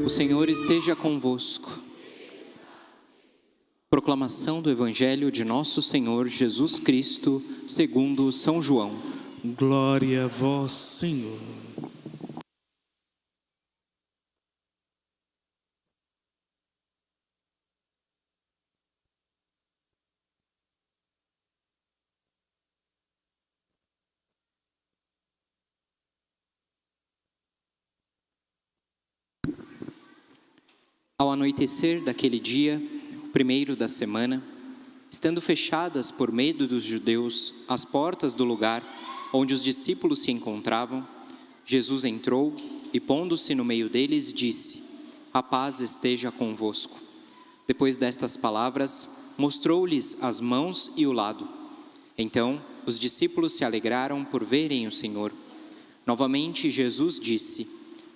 O Senhor esteja convosco. Proclamação do Evangelho de Nosso Senhor Jesus Cristo, segundo São João. Glória a vós, Senhor. Ao anoitecer daquele dia, o primeiro da semana, estando fechadas por medo dos judeus as portas do lugar onde os discípulos se encontravam, Jesus entrou e, pondo-se no meio deles, disse: A paz esteja convosco. Depois destas palavras, mostrou-lhes as mãos e o lado. Então, os discípulos se alegraram por verem o Senhor. Novamente, Jesus disse: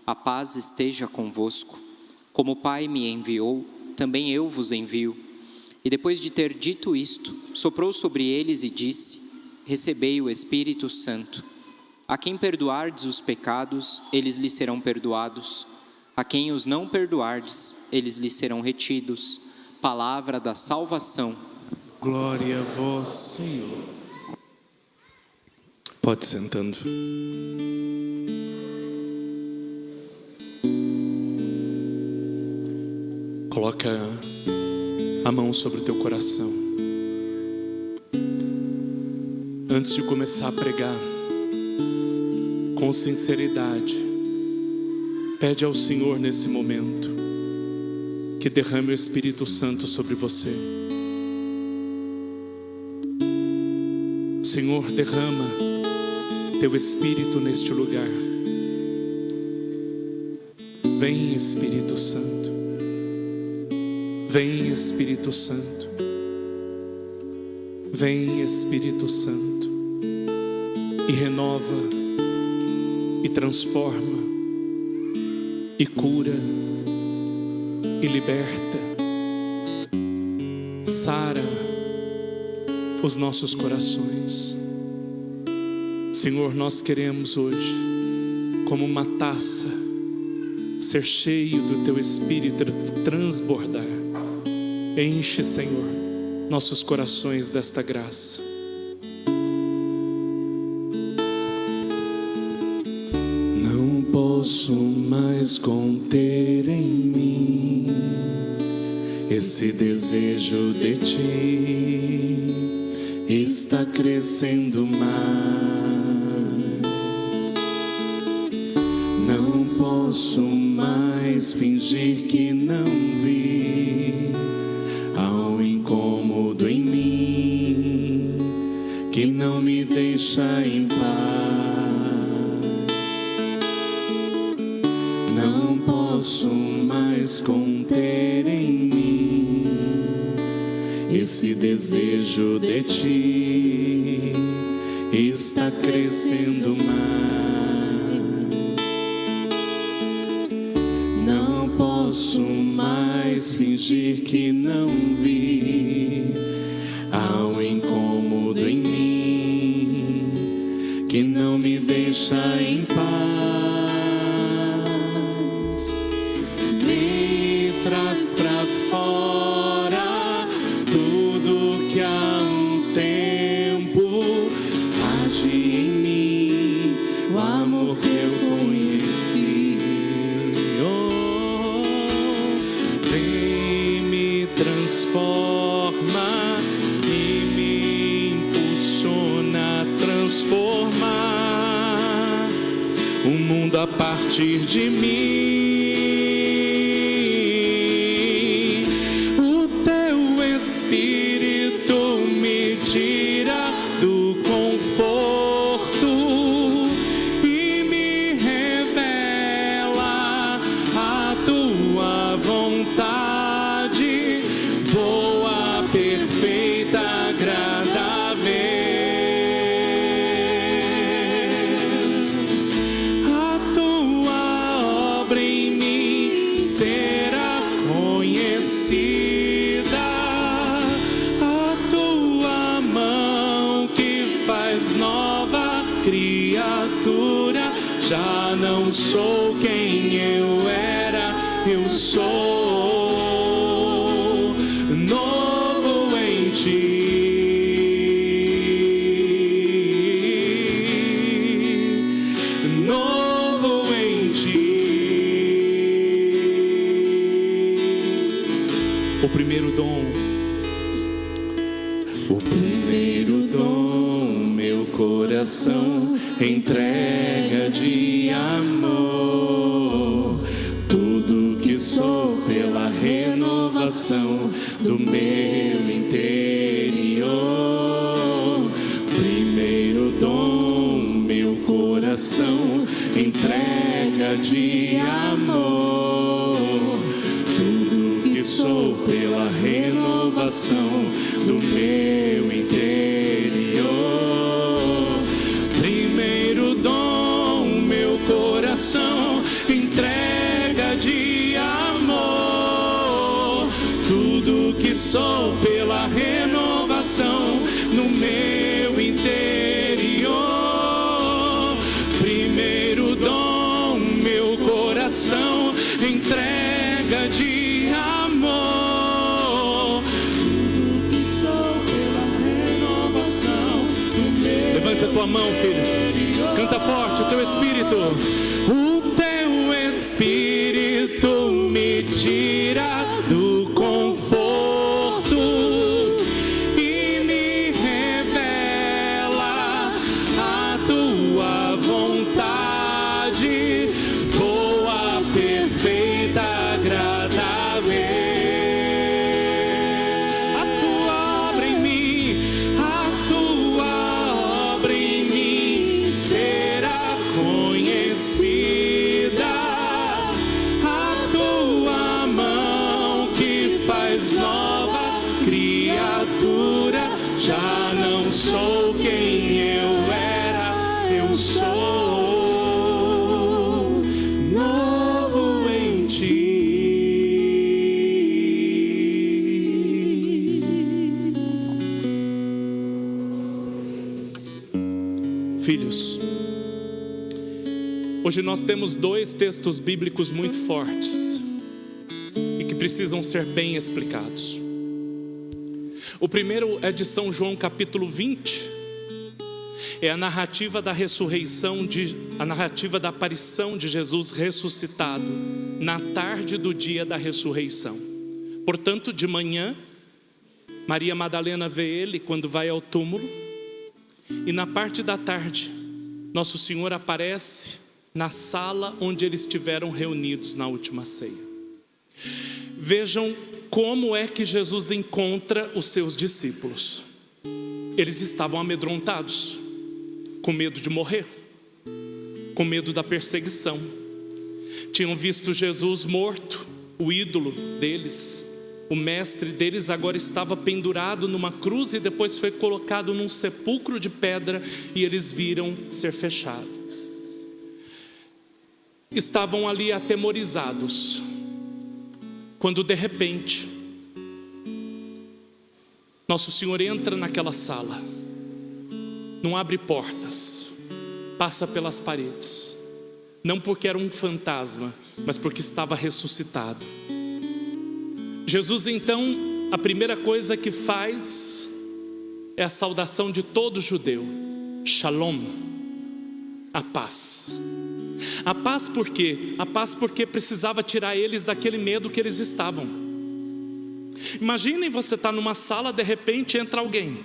A paz esteja convosco. Como o Pai me enviou, também eu vos envio. E depois de ter dito isto, soprou sobre eles e disse: Recebei o Espírito Santo. A quem perdoardes os pecados, eles lhes serão perdoados. A quem os não perdoardes, eles lhes serão retidos. Palavra da salvação. Glória a vós, Senhor. Pode sentando. Coloca a mão sobre o teu coração. Antes de começar a pregar, com sinceridade, pede ao Senhor nesse momento que derrame o Espírito Santo sobre você. Senhor, derrama teu Espírito neste lugar. Vem, Espírito Santo. Vem, Espírito Santo. Vem, Espírito Santo, e renova, e transforma, e cura, e liberta, sara os nossos corações. Senhor, nós queremos hoje, como uma taça, ser cheio do Teu Espírito, transbordar. Enche, Senhor, nossos corações desta graça. Não posso mais conter em mim esse desejo de Ti, está crescendo mais. Não posso mais fingir que não vi. Há um incômodo em mim que não me deixa em paz. Não posso mais conter em mim esse desejo de Ti, está crescendo mais. Não posso mais fingir que não vi. Há um incômodo em mim que não me deixa em paz. Vem, traz pra fora tudo que há um tempo age em mim, o amor que eu conheci. Oh, vem, me transforma e me impulsiona a transformar o mundo a partir de mim. O Teu Espírito me tira do conforto e me revela a Tua vontade, boa, perfeita, agradável. A Tua obra em mim será conhecida, a Tua mão que faz nova criatura. Já não sou quem eu era, eu eu sou novo em ti. Novo em ti. O primeiro dom, meu coração entrega de amor, tudo que sou pela renovação do meu interior. Primeiro dom, meu coração entrega de amor, tudo que sou pela renovação do meu interior. Primeiro dom, meu coração entrega de amor, tudo que sou pela renovação no meu interior. Primeiro dom, meu coração entrega de amor, tudo que sou pela renovação do meu. Levante a tua mão, filho. Canta forte o teu espírito. O teu espírito me tira do conforto e me revela a tua vontade, boa, perfeita, agradável. A tua obra em mim, a tua obra em mim será conhecida. A tua mão que faz nova criatura, já não sou quem eu era, eu sou novo em ti. Filhos, hoje nós temos dois textos bíblicos muito fortes e que precisam ser bem explicados. O primeiro é de São João capítulo 20, é a narrativa da ressurreição, a narrativa da aparição de Jesus ressuscitado na tarde do dia da ressurreição. Portanto, de manhã, Maria Madalena vê ele quando vai ao túmulo, e na parte da tarde, Nosso Senhor aparece na sala onde eles estiveram reunidos na última ceia. Vejam como é que Jesus encontra os seus discípulos. Eles estavam amedrontados, com medo de morrer, com medo da perseguição. Tinham visto Jesus morto, o ídolo deles, o mestre deles agora estava pendurado numa cruz e depois foi colocado num sepulcro de pedra e eles viram ser fechado. Estavam ali atemorizados, quando de repente Nosso Senhor entra naquela sala, não abre portas, passa pelas paredes, não porque era um fantasma, mas porque estava ressuscitado. Jesus então, a primeira coisa que faz é a saudação de todo judeu: Shalom, a paz. A paz por quê? A paz porque precisava tirar eles daquele medo que eles estavam. Imaginem você estar numa sala, de repente entra alguém,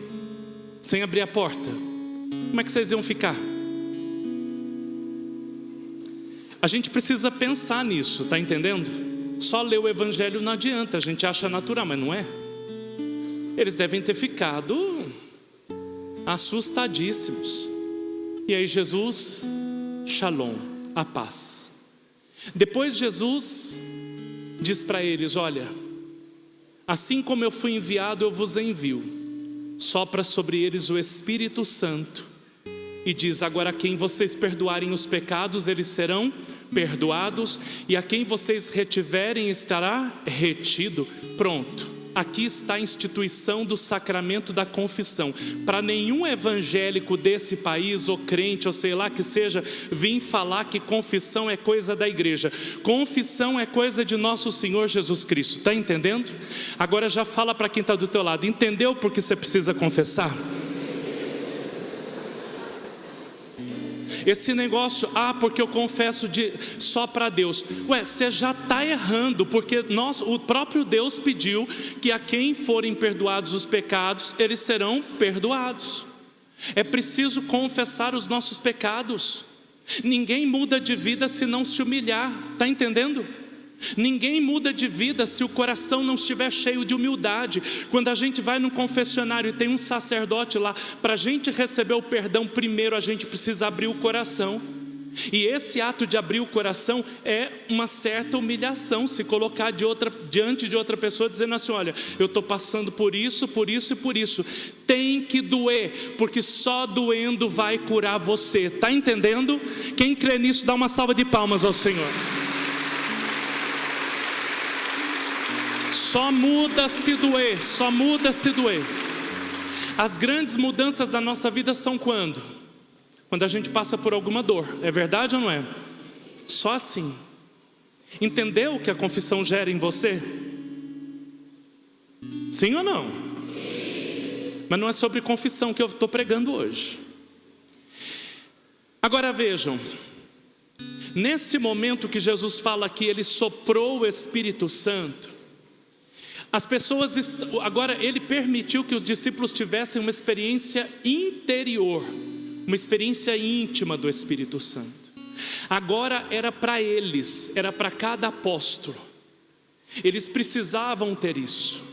sem abrir a porta. Como é que vocês iam ficar? A gente precisa pensar nisso, tá entendendo? Só ler o evangelho não adianta, a gente acha natural, mas não é. Eles devem ter ficado assustadíssimos. E aí Jesus, Shalom, a paz. Depois Jesus diz para eles: olha, assim como eu fui enviado, eu vos envio. Sopra sobre eles o Espírito Santo e diz: agora a quem vocês perdoarem os pecados, eles serão perdoados, e a quem vocês retiverem estará retido. Pronto, aqui está a instituição do sacramento da confissão. Para nenhum evangélico desse país, ou crente, ou sei lá que seja, vir falar que confissão é coisa da igreja. Confissão é coisa de nosso Senhor Jesus Cristo, está entendendo? Agora já fala para quem está do teu lado, entendeu por que você precisa confessar? Esse negócio, porque eu confesso só para Deus. Você já está errando, porque o próprio Deus pediu que a quem forem perdoados os pecados, eles serão perdoados. É preciso confessar os nossos pecados. Ninguém muda de vida se não se humilhar, está entendendo? Ninguém muda de vida se o coração não estiver cheio de humildade. Quando a gente vai no confessionário e tem um sacerdote lá, para a gente receber o perdão, primeiro a gente precisa abrir o coração. E esse ato de abrir o coração é uma certa humilhação, se colocar diante de outra pessoa dizendo assim: olha, eu estou passando por isso, por isso e por isso. Tem que doer, porque só doendo vai curar você, está entendendo? Quem crê nisso dá uma salva de palmas ao Senhor. Só muda se doer, só muda se doer. As grandes mudanças da nossa vida são quando? Quando a gente passa por alguma dor, é verdade ou não é? Só assim. Entendeu o que a confissão gera em você? Sim ou não? Sim. Mas não é sobre confissão que eu estou pregando hoje. Agora vejam, nesse momento que Jesus fala que Ele soprou o Espírito Santo, as pessoas, agora Ele permitiu que os discípulos tivessem uma experiência interior, uma experiência íntima do Espírito Santo. Agora era para eles, era para cada apóstolo. Eles precisavam ter isso.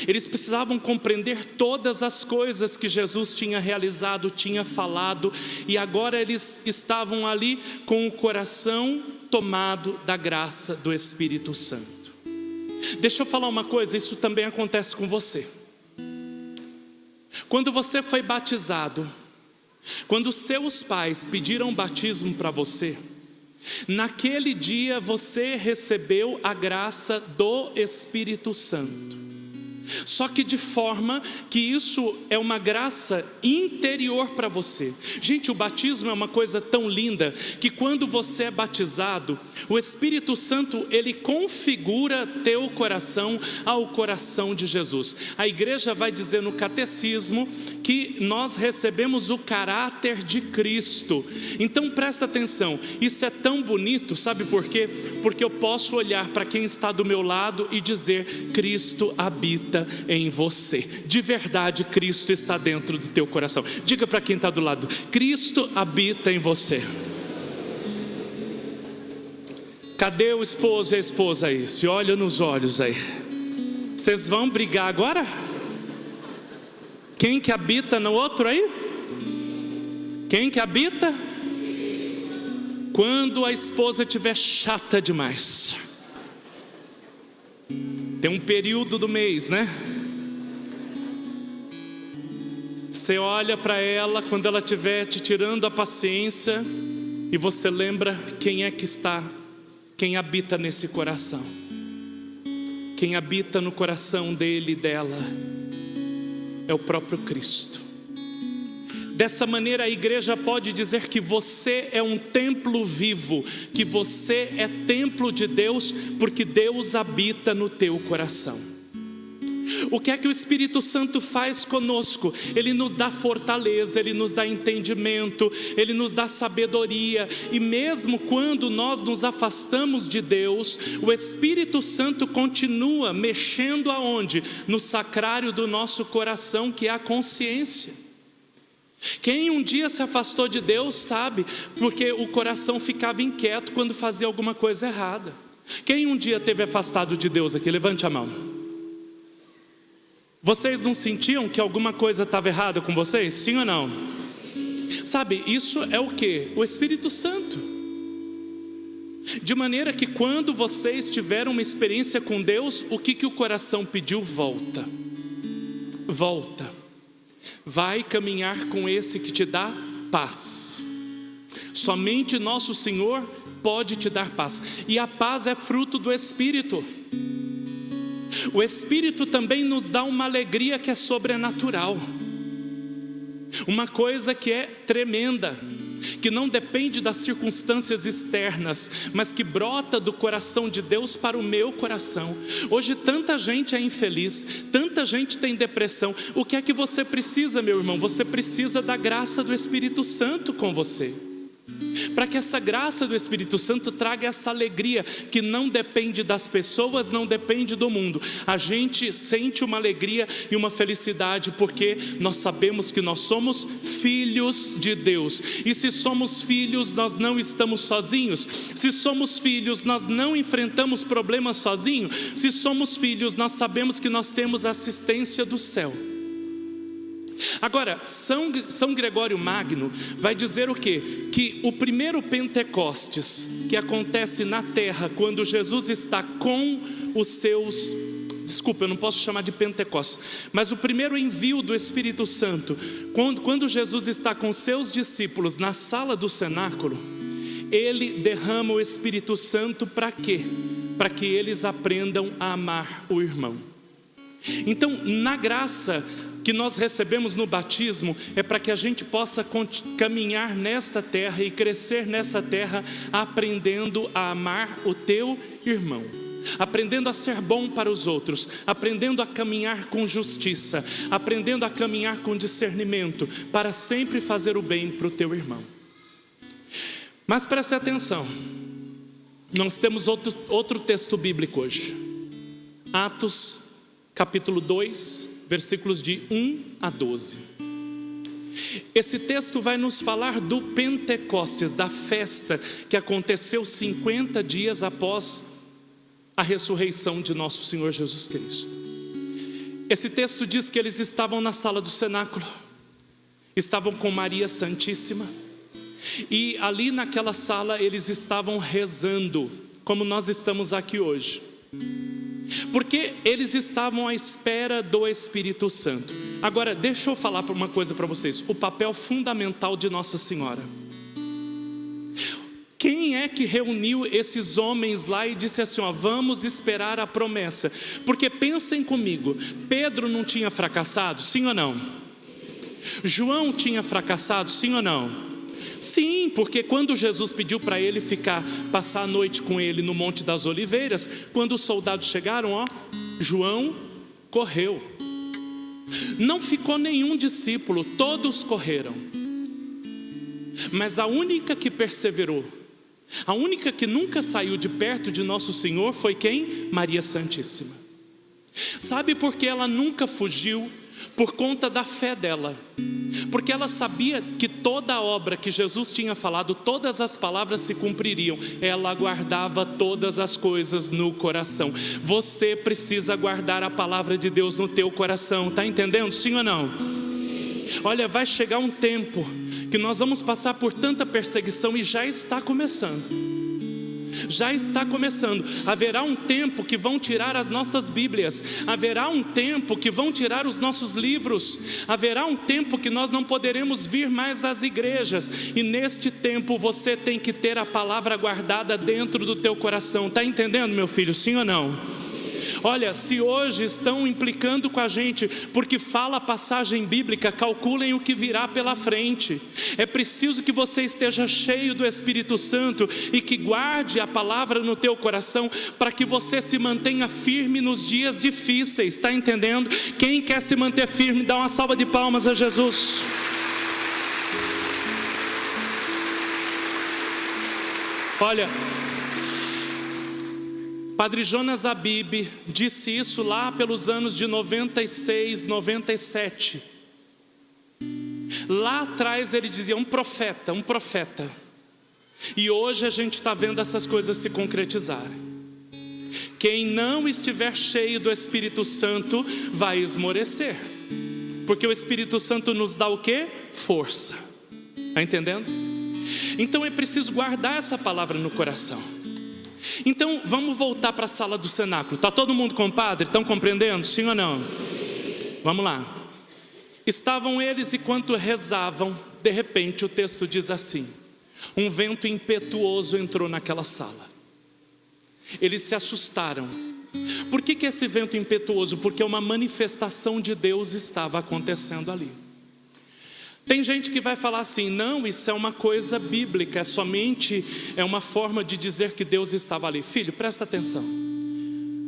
Eles precisavam compreender todas as coisas que Jesus tinha realizado, tinha falado, e agora eles estavam ali com o coração tomado da graça do Espírito Santo. Deixa eu falar uma coisa, isso também acontece com você. Quando você foi batizado, quando seus pais pediram batismo para você, naquele dia você recebeu a graça do Espírito Santo. Só que de forma que isso é uma graça interior para você. Gente, o batismo é uma coisa tão linda que quando você é batizado, o Espírito Santo, ele configura teu coração ao coração de Jesus. A igreja vai dizer no catecismo que nós recebemos o caráter de Cristo. Então presta atenção, isso é tão bonito, sabe por quê? Porque eu posso olhar para quem está do meu lado e dizer: Cristo habita em você. De verdade, Cristo está dentro do teu coração. Diga para quem está do lado: Cristo habita em você. Cadê o esposo e a esposa aí? Se olha nos olhos aí. Vocês vão brigar agora? Quem que habita no outro aí? Quem que habita? Quando a esposa estiver chata demais, tem um período do mês, né? Você olha para ela quando ela estiver te tirando a paciência e você lembra quem é que está, quem habita nesse coração. Quem habita no coração dele e dela é o próprio Cristo. Dessa maneira a igreja pode dizer que você é um templo vivo, que você é templo de Deus, porque Deus habita no teu coração. O que é que o Espírito Santo faz conosco? Ele nos dá fortaleza, Ele nos dá entendimento, Ele nos dá sabedoria. E mesmo quando nós nos afastamos de Deus, o Espírito Santo continua mexendo aonde? No sacrário do nosso coração, que é a consciência. Quem um dia se afastou de Deus sabe, porque o coração ficava inquieto quando fazia alguma coisa errada. Quem um dia esteve afastado de Deus aqui? Levante a mão. Vocês não sentiam que alguma coisa estava errada com vocês? Sim ou não? Sabe, isso é o quê? O Espírito Santo. De maneira que quando vocês tiveram uma experiência com Deus, o que o coração pediu? Volta. Volta. Vai caminhar com esse que te dá paz. Somente nosso Senhor pode te dar paz. E a paz é fruto do Espírito. O Espírito também nos dá uma alegria que é sobrenatural, uma coisa que é tremenda, que não depende das circunstâncias externas, mas que brota do coração de Deus para o meu coração. Hoje tanta gente é infeliz, tanta gente tem depressão. O que é que você precisa, meu irmão? Você precisa da graça do Espírito Santo com você, para que essa graça do Espírito Santo traga essa alegria que não depende das pessoas, não depende do mundo. A gente sente uma alegria e uma felicidade porque nós sabemos que nós somos filhos de Deus. E se somos filhos, nós não estamos sozinhos. Se somos filhos, nós não enfrentamos problemas sozinhos. Se somos filhos, nós sabemos que nós temos a assistência do céu. Agora, São Gregório Magno vai dizer o quê? Que o primeiro Pentecostes, que acontece na terra, quando Jesus está com os seus... Desculpa, eu não posso chamar de Pentecostes, mas o primeiro envio do Espírito Santo, quando Jesus está com seus discípulos na sala do cenáculo, ele derrama o Espírito Santo para quê? Para que eles aprendam a amar o irmão. Então, na graça que nós recebemos no batismo, é para que a gente possa caminhar nesta terra e crescer nessa terra, aprendendo a amar o teu irmão, aprendendo a ser bom para os outros, aprendendo a caminhar com justiça, aprendendo a caminhar com discernimento, para sempre fazer o bem para o teu irmão. Mas preste atenção, nós temos outro texto bíblico hoje, Atos capítulo 2, versículos de 1 a 12. Esse texto vai nos falar do Pentecostes, da festa que aconteceu 50 dias após a ressurreição de nosso Senhor Jesus Cristo. Esse texto diz que eles estavam na sala do cenáculo, estavam com Maria Santíssima, e ali naquela sala eles estavam rezando, como nós estamos aqui hoje, porque eles estavam à espera do Espírito Santo. Agora, deixa eu falar uma coisa para vocês, o papel fundamental de Nossa Senhora. Quem é que reuniu esses homens lá e disse assim, ó, vamos esperar a promessa? Porque pensem comigo, Pedro não tinha fracassado, sim ou não? João tinha fracassado, sim ou não? Sim, porque quando Jesus pediu para ele passar a noite com ele no Monte das Oliveiras, quando os soldados chegaram, ó, João correu. Não ficou nenhum discípulo, todos correram. Mas a única que perseverou, a única que nunca saiu de perto de Nosso Senhor foi quem? Maria Santíssima. Sabe por que ela nunca fugiu? Por conta da fé dela. Porque ela sabia que toda a obra que Jesus tinha falado, todas as palavras se cumpririam. Ela guardava todas as coisas no coração. Você precisa guardar a palavra de Deus no teu coração, tá entendendo? Sim ou não? Olha, vai chegar um tempo que nós vamos passar por tanta perseguição e já está começando. Já está começando. Haverá um tempo que vão tirar as nossas Bíblias, haverá um tempo que vão tirar os nossos livros, haverá um tempo que nós não poderemos vir mais às igrejas, e neste tempo você tem que ter a palavra guardada dentro do teu coração. Está entendendo, meu filho? Sim ou não? Olha, se hoje estão implicando com a gente porque fala a passagem bíblica, calculem o que virá pela frente. É preciso que você esteja cheio do Espírito Santo e que guarde a palavra no teu coração, para que você se mantenha firme nos dias difíceis. Está entendendo? Quem quer se manter firme, dá uma salva de palmas a Jesus. Olha, Padre Jonas Abib disse isso lá pelos anos de 96, 97. Lá atrás ele dizia um profeta. E hoje a gente está vendo essas coisas se concretizarem. Quem não estiver cheio do Espírito Santo vai esmorecer. Porque o Espírito Santo nos dá o quê? Força. Está entendendo? Então é preciso guardar essa palavra no coração. Então vamos voltar para a sala do cenáculo. Está todo mundo, compadre? Estão compreendendo? Sim ou não? Vamos lá. Estavam eles, e enquanto rezavam, de repente o texto diz assim: um vento impetuoso entrou naquela sala. Eles se assustaram Por que esse vento impetuoso? Porque uma manifestação de Deus estava acontecendo ali. Tem gente que vai falar assim, não, isso é uma coisa bíblica, é uma forma de dizer que Deus estava ali. Filho, presta atenção.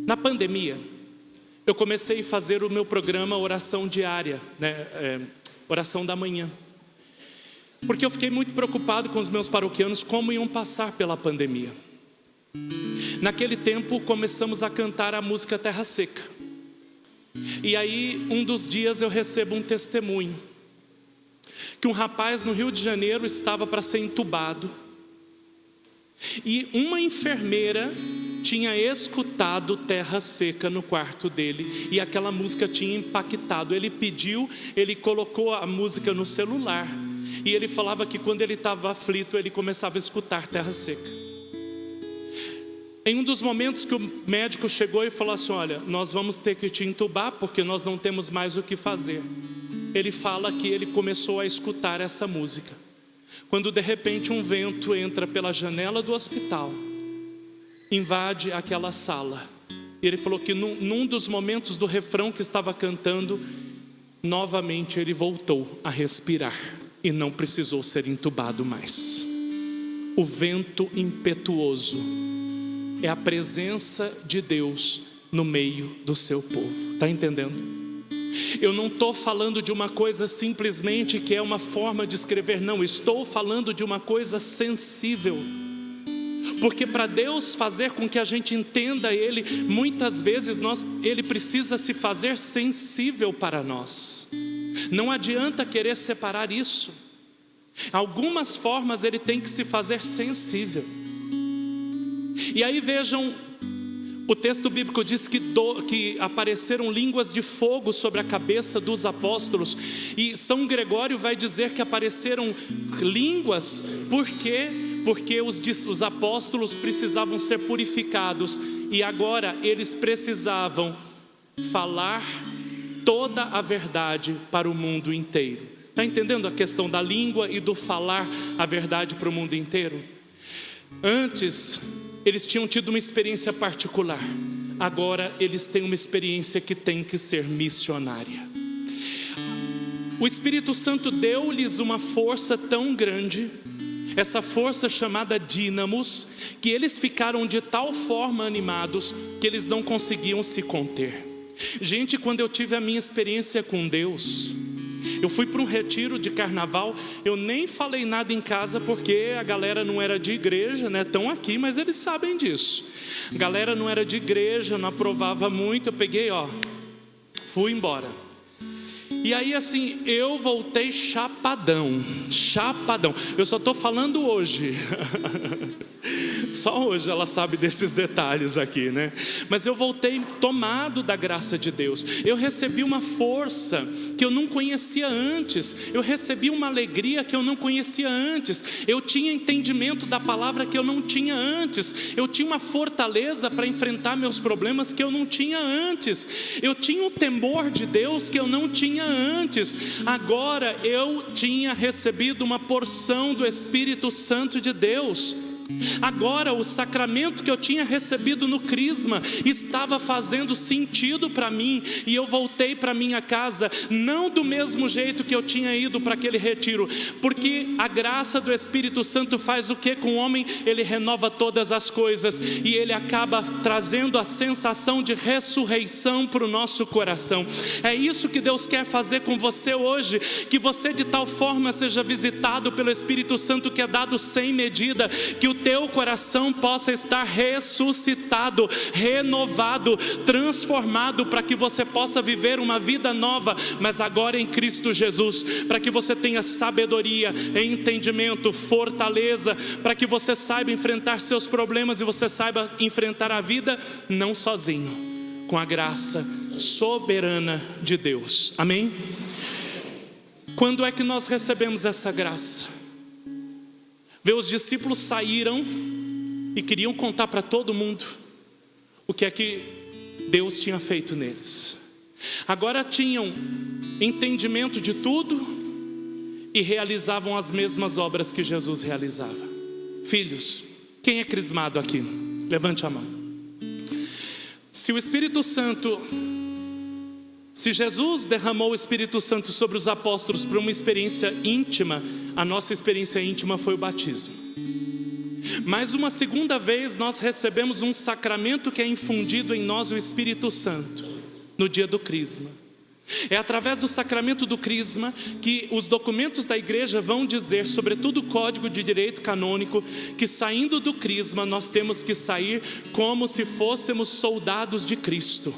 Na pandemia, eu comecei a fazer o meu programa Oração Diária, Oração da Manhã. Porque eu fiquei muito preocupado com os meus paroquianos, como iam passar pela pandemia. Naquele tempo, começamos a cantar a música Terra Seca. E aí, um dos dias eu recebo um testemunho. Que um rapaz no Rio de Janeiro estava para ser entubado. E uma enfermeira tinha escutado Terra Seca no quarto dele. E aquela música tinha impactado. Ele pediu, ele colocou a música no celular. E ele falava que quando ele estava aflito, ele começava a escutar Terra Seca. Em um dos momentos que o médico chegou e falou assim, olha, nós vamos ter que te entubar porque nós não temos mais o que fazer. Ele fala que ele começou a escutar essa música. Quando de repente um vento entra pela janela do hospital, invade aquela sala. E ele falou que num dos momentos do refrão que estava cantando, novamente ele voltou a respirar e não precisou ser entubado mais. O vento impetuoso é a presença de Deus no meio do seu povo. Está entendendo? Eu não estou falando de uma coisa simplesmente que é uma forma de escrever, não. Estou falando de uma coisa sensível. Porque para Deus fazer com que a gente entenda Ele, muitas vezes Ele precisa se fazer sensível para nós. Não adianta querer separar isso. Algumas formas Ele tem que se fazer sensível. E aí vejam, o texto bíblico diz que apareceram línguas de fogo sobre a cabeça dos apóstolos. E São Gregório vai dizer que apareceram línguas, por quê? Porque os apóstolos precisavam ser purificados. E agora eles precisavam falar toda a verdade para o mundo inteiro. Está entendendo a questão da língua e do falar a verdade para o mundo inteiro? Antes, eles tinham tido uma experiência particular. Agora eles têm uma experiência que tem que ser missionária. O Espírito Santo deu-lhes uma força tão grande, essa força chamada dínamos, que eles ficaram de tal forma animados que eles não conseguiam se conter. Gente, quando eu tive a minha experiência com Deus, eu fui para um retiro de carnaval, eu nem falei nada em casa porque a galera não era de igreja, né? Estão aqui, mas eles sabem disso. A galera não era de igreja, não aprovava muito, eu peguei, fui embora. E aí assim, eu voltei chapadão. Eu só estou falando hoje. Só hoje ela sabe desses detalhes aqui, né? Mas eu voltei tomado da graça de Deus. Eu recebi uma força que eu não conhecia antes. Eu recebi uma alegria que eu não conhecia antes. Eu tinha entendimento da palavra que eu não tinha antes. Eu tinha uma fortaleza para enfrentar meus problemas que eu não tinha antes. Eu tinha um temor de Deus que eu não tinha antes. Agora eu tinha recebido uma porção do Espírito Santo de Deus. Agora o sacramento que eu tinha recebido no crisma estava fazendo sentido para mim. E eu voltei para minha casa, não do mesmo jeito que eu tinha ido para aquele retiro. Porque a graça do Espírito Santo faz o que com o homem? Ele renova todas as coisas. E ele acaba trazendo a sensação de ressurreição para o nosso coração. É isso que Deus quer fazer com você hoje. Que você de tal forma seja visitado pelo Espírito Santo, que é dado sem medida. Que o teu coração possa estar ressuscitado, renovado, transformado, para que você possa viver uma vida nova, mas agora em Cristo Jesus, para que você tenha sabedoria, entendimento, fortaleza, para que você saiba enfrentar seus problemas e você saiba enfrentar a vida não sozinho, com a graça soberana de Deus. Amém? Quando é que nós recebemos essa graça? Os discípulos saíram e queriam contar para todo mundo o que é que Deus tinha feito neles. Agora tinham entendimento de tudo e realizavam as mesmas obras que Jesus realizava. Filhos, quem é crismado aqui? Levante a mão. Se Jesus derramou o Espírito Santo sobre os apóstolos para uma experiência íntima, a nossa experiência íntima foi o batismo. Mas uma segunda vez nós recebemos um sacramento que é infundido em nós o Espírito Santo, no dia do Crisma. É através do sacramento do Crisma que os documentos da igreja vão dizer, sobretudo o Código de Direito Canônico, que saindo do Crisma nós temos que sair como se fôssemos soldados de Cristo.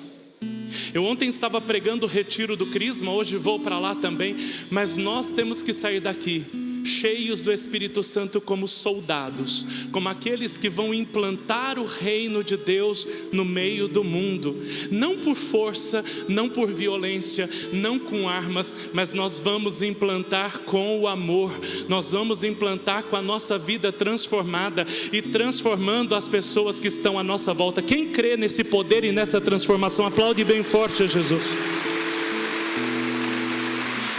Eu ontem estava pregando o retiro do Crisma, hoje vou para lá também, mas nós temos que sair daqui cheios do Espírito Santo como soldados, como aqueles que vão implantar o reino de Deus no meio do mundo, não por força, não por violência, não com armas, mas nós vamos implantar com o amor, nós vamos implantar com a nossa vida transformada e transformando as pessoas que estão à nossa volta. Quem crê nesse poder e nessa transformação, aplaude bem forte a Jesus.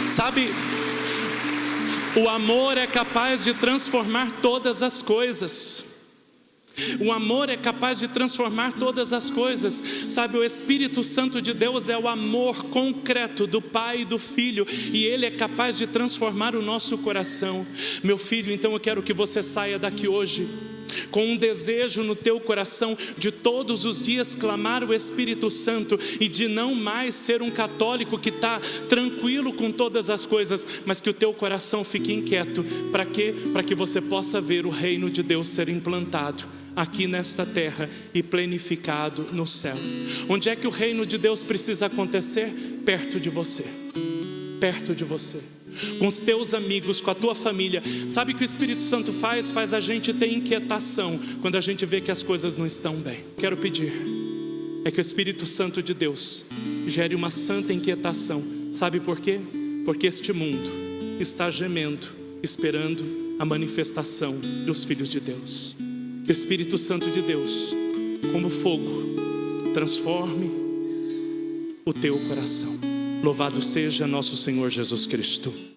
Sabe, o amor é capaz de transformar todas as coisas. O amor é capaz de transformar todas as coisas. Sabe, o Espírito Santo de Deus é o amor concreto do Pai e do Filho, e Ele é capaz de transformar o nosso coração. Meu filho, então eu quero que você saia daqui hoje com um desejo no teu coração de todos os dias clamar o Espírito Santo e de não mais ser um católico que está tranquilo com todas as coisas, mas que o teu coração fique inquieto. Para quê? Para que você possa ver o reino de Deus ser implantado aqui nesta terra e plenificado no céu. Onde é que o reino de Deus precisa acontecer? Perto de você. Perto de você. Com os teus amigos, com a tua família. Sabe o que o Espírito Santo faz? Faz a gente ter inquietação quando a gente vê que as coisas não estão bem. Quero pedir é que o Espírito Santo de Deus gere uma santa inquietação. Sabe por quê? Porque este mundo está gemendo, esperando a manifestação dos filhos de Deus. Que o Espírito Santo de Deus, como fogo, transforme o teu coração. Louvado seja nosso Senhor Jesus Cristo.